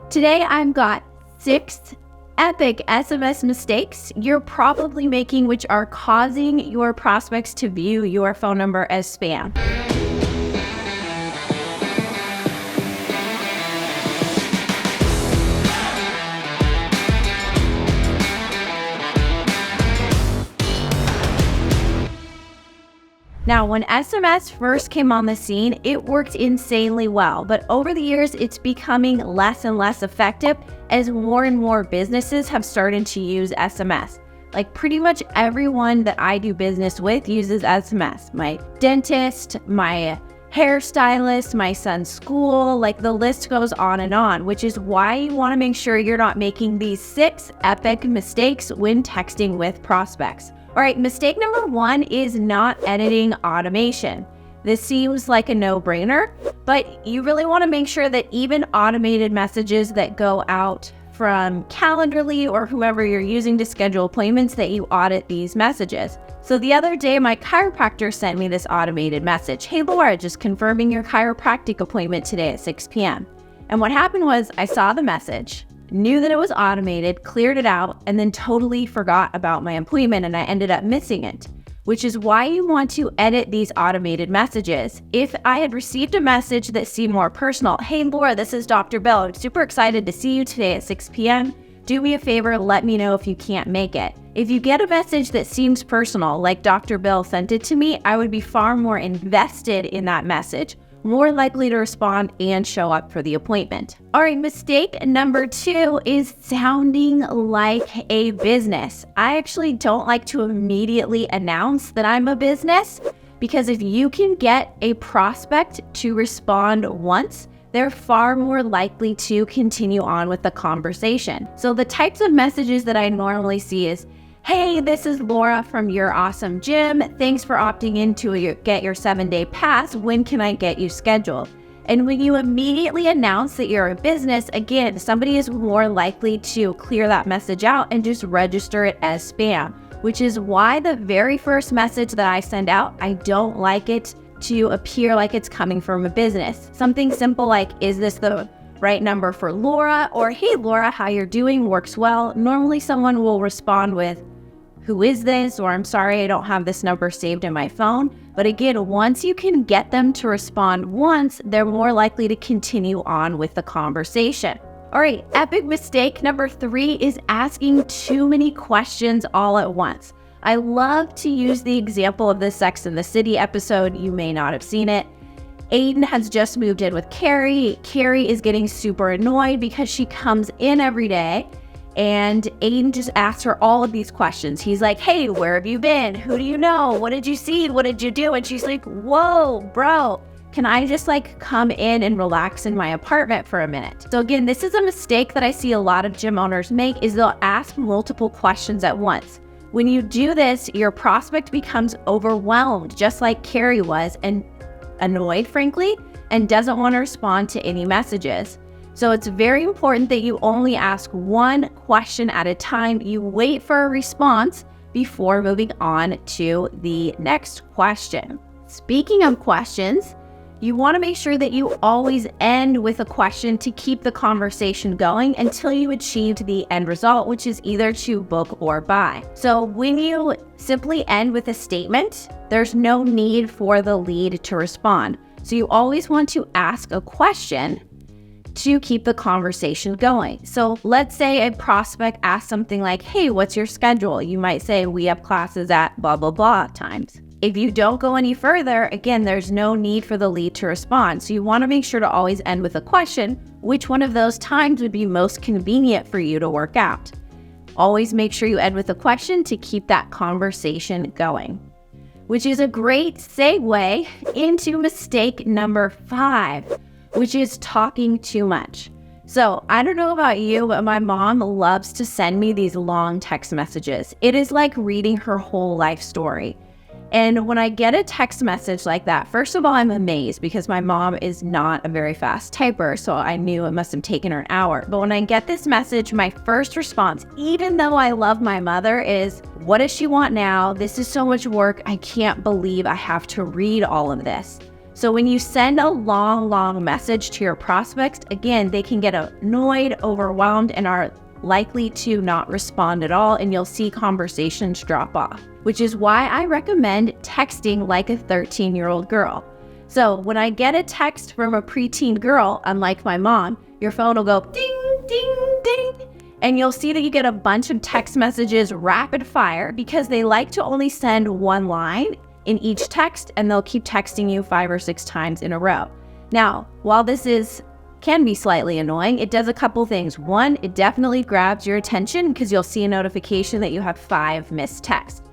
Today I've got 6 epic SMS mistakes you're probably making which are causing your prospects to view your phone number as spam. Now, when SMS first came on the scene, it worked insanely well, but over the years, it's becoming less and less effective as more and more businesses have started to use SMS. Like pretty much everyone that I do business with uses SMS. My dentist, my hairstylist, my son's school, like the list goes on, which is why you want to make sure you're not making these 6 epic mistakes when texting with prospects. All right, mistake number 1 is not editing automation. This seems like a no-brainer, but you really want to make sure that even automated messages that go out from Calendly or whoever you're using to schedule appointments, that you audit these messages. So the other day, my chiropractor sent me this automated message. Hey, Laura, just confirming your chiropractic appointment today at 6 p.m. And what happened was I saw the message, knew that it was automated, cleared it out, and then totally forgot about my appointment, and I ended up missing it, which is why you want to edit these automated messages. If I had received a message that seemed more personal, hey Laura, this is Dr. Bill. I'm super excited to see you today at 6 p.m. Do me a favor, let me know if you can't make it. If you get a message that seems personal, like Dr. Bill sent it to me, I would be far more invested in that message, more likely to respond and show up for the appointment. All right, mistake number 2 is sounding like a business. I actually don't like to immediately announce that I'm a business, because if you can get a prospect to respond once, they're far more likely to continue on with the conversation. So the types of messages that I normally see is, hey, this is Laura from Your Awesome Gym. Thanks for opting in to get your 7-day pass. When can I get you scheduled? And when you immediately announce that you're a business, again, somebody is more likely to clear that message out and just register it as spam, which is why the very first message that I send out, I don't like it to appear like it's coming from a business. Something simple like, is this the right number for Laura? Or, hey Laura, how you're doing? Works well. Normally someone will respond with, who is this? Or I'm sorry, I don't have this number saved in my phone. But again, once you can get them to respond once, they're more likely to continue on with the conversation. All right, epic mistake number 3 is asking too many questions all at once. I love to use the example of the Sex and the City episode. You may not have seen it. Aiden has just moved in with Carrie. Carrie is getting super annoyed because she comes in every day and Aiden just asks her all of these questions. He's like, hey, where have you been? Who do you know? What did you see? What did you do? And she's like, whoa, bro, can I just come in and relax in my apartment for a minute? So again, this is a mistake that I see a lot of gym owners make, is they'll ask multiple questions at once. When you do this, your prospect becomes overwhelmed, just like Carrie was, and annoyed, frankly, and doesn't want to respond to any messages. So it's very important that you only ask one question at a time. You wait for a response before moving on to the next question. Speaking of questions, you want to make sure that you always end with a question to keep the conversation going until you achieved the end result, which is either to book or buy. So when you simply end with a statement, there's no need for the lead to respond. So you always want to ask a question to keep the conversation going. So let's say a prospect asks something like, hey, what's your schedule? You might say, we have classes at blah, blah, blah times. If you don't go any further, again, there's no need for the lead to respond. So you want to make sure to always end with a question. Which one of those times would be most convenient for you to work out? Always make sure you end with a question to keep that conversation going, which is a great segue into mistake number 5, which is talking too much. So I don't know about you, but my mom loves to send me these long text messages. It is like reading her whole life story. And when I get a text message like that, first of all, I'm amazed because my mom is not a very fast typer, so I knew it must have taken her an hour. But when I get this message, my first response, even though I love my mother, is, what does she want now? This is so much work. I can't believe I have to read all of this. So when you send a long message to your prospects, again, they can get annoyed, overwhelmed, and are likely to not respond at all, and you'll see conversations drop off, which is why I recommend texting like a 13-year-old girl. So when I get a text from a preteen girl, unlike my mom, your phone will go ding, ding, ding, and you'll see that you get a bunch of text messages rapid fire because they like to only send one line in each text, and they'll keep texting you 5 or 6 times in a row. Now, while this can be slightly annoying, it does a couple things. One, it definitely grabs your attention because you'll see a notification that you have 5 missed texts.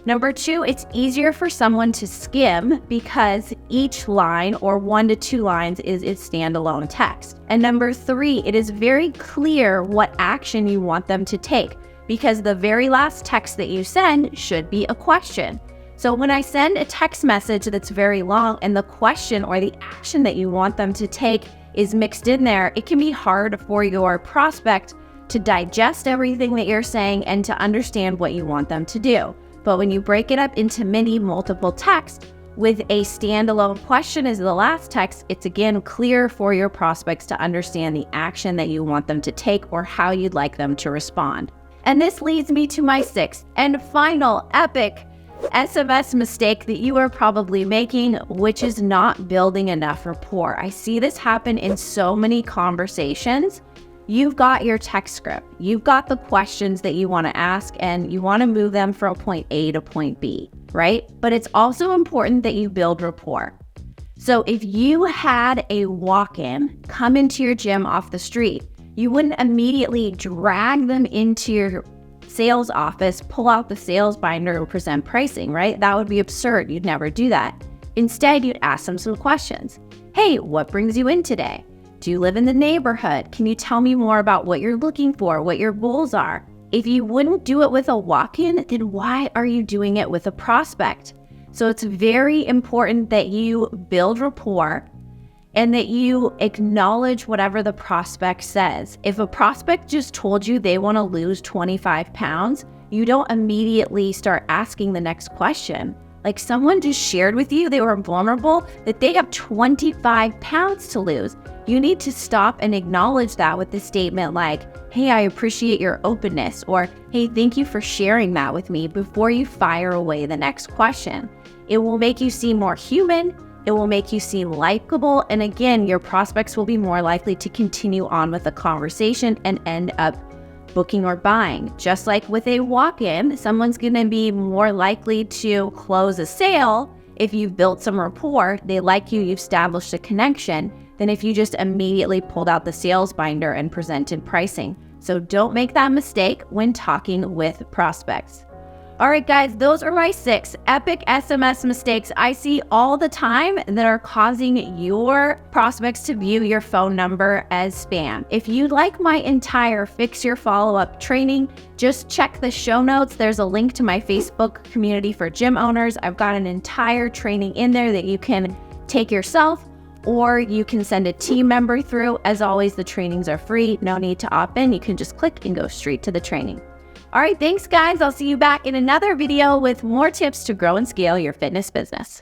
Number 2, it's easier for someone to skim because each line or 1 to 2 lines is its standalone text. And number 3, it is very clear what action you want them to take because the very last text that you send should be a question. So when I send a text message that's very long and the question or the action that you want them to take is mixed in there, it can be hard for your prospect to digest everything that you're saying and to understand what you want them to do. But when you break it up into multiple texts with a standalone question as the last text, it's again clear for your prospects to understand the action that you want them to take or how you'd like them to respond. And this leads me to my 6th and final epic SMS mistake that you are probably making, which is not building enough rapport. I see this happen in so many conversations. You've got your text script, you've got the questions that you want to ask, and you want to move them from point A to point B, right? But it's also important that you build rapport. So if you had a walk-in come into your gym off the street, you wouldn't immediately drag them into your sales office, pull out the sales binder and present pricing, right? That would be absurd. You'd never do that. Instead, you'd ask them some questions. Hey, what brings you in today? Do you live in the neighborhood? Can you tell me more about what you're looking for, what your goals are? If you wouldn't do it with a walk-in, then why are you doing it with a prospect? So it's very important that you build rapport and that you acknowledge whatever the prospect says. If a prospect just told you they want to lose 25 pounds, you don't immediately start asking the next question. Like someone just shared with you, they were vulnerable, that they have 25 pounds to lose. You need to stop and acknowledge that with a statement like, hey, I appreciate your openness, or hey, thank you for sharing that with me before you fire away the next question. It will make you seem more human. It will make you seem likable. And again, your prospects will be more likely to continue on with the conversation and end up booking or buying. Just like with a walk-in, someone's going to be more likely to close a sale if you've built some rapport, they like you, you've established a connection, than if you just immediately pulled out the sales binder and presented pricing. So don't make that mistake when talking with prospects. All right, guys, those are my 6 epic SMS mistakes I see all the time that are causing your prospects to view your phone number as spam. If you'd like my entire Fix Your Follow-Up training, just check the show notes. There's a link to my Facebook community for gym owners. I've got an entire training in there that you can take yourself, or you can send a team member through. As always, the trainings are free. No need to opt in. You can just click and go straight to the training. All right, thanks guys. I'll see you back in another video with more tips to grow and scale your fitness business.